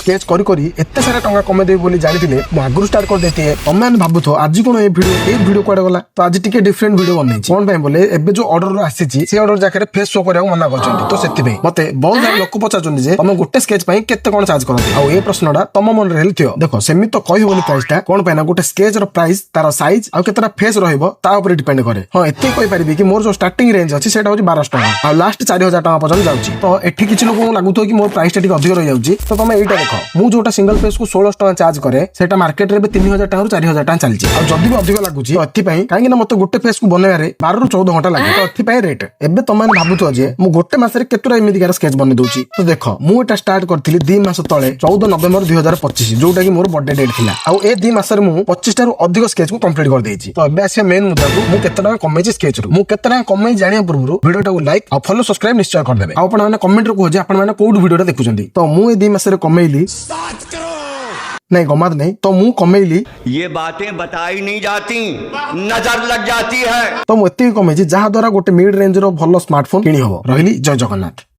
Sketch करी करी एते सारा टंका कमे देबी बोली जानिथिले मु आगुरु स्टार्ट कर देते तमे भाबुथो आज कोन ए वीडियो कुआडे गला तो आज टिके डिफरेंट वीडियो बनैछि कोन पय बोले एबे जो ऑर्डर आसीछि से ऑर्डर जाके फेस शो करिया मना करछन्ती तो सेति पय मते बहुत सारा लोक पचाचन्ती जे तमे गोटे स्केच पय केते कोन चार्ज करते आ ए प्रश्नडा तम मन रे हेलथियो देखो सेमि तो कहि होनी प्राइसटा कोन पय ना गोटे स्केच रो प्राइस तार साइज आ केतरा फेस रहइबो ता ऊपर डिपेंड करे हां एते कहि परिबि कि मोर जो स्टार्टिंग रेंज अछि सेटा होछि 1200 टका आ लास्ट 4000 टका पर्यंत जाउछि तो एठी किछि लोक लागुतो कि मोर प्राइस टा टिक अधिक रहि जाउछि तो तमे एटा देखो मु जोटा सिंगल फेस को 1600 टका चार्ज करे सेटा मार्केट रे 3000 टका 4000 टका चलछि आ जदी भी अधिक लागुछि तो एथि पय काहे ना मते गोटे फेस को बनैया रे 12 रु 14 घंटा लागे तो एथि पय रेट एबे तमे भाबुतो जे मु गोटे मास रे केतरा एमिति कार स्केच बने दोछि तो देखो मु एटा स्टार्ट करथिली 2 मास तळे 14 नवेम्बर 2025 जोटा कि मोर बर्थडे डेट थिला आ ए 2 मास रे मु 25 टारु अधिक स्केच को कंप्लीट कर देछि तो एबे आसे मेन मुद्दा को मु केतना कमै स्केच रु मु केतना कमै जानिया पूर्व वीडियो टा को लाइक आ फॉलो सब्सक्राइब निश्चय कर देबे आ आपण माने कमेंट रो कहो जे आपण माने कोड वीडियो टा देखुचंदी तो मु ए 2 मास रे कमैली नहीं गमात नहीं तो मु कमैली ये बातें बताई नहीं जाती नजर लग जाती है तो मु एते कमैछि जहा द्वारा गोटे मिड रेंज रो भलो स्मार्टफोन किनी हबो रहिली जय जगन्नाथ।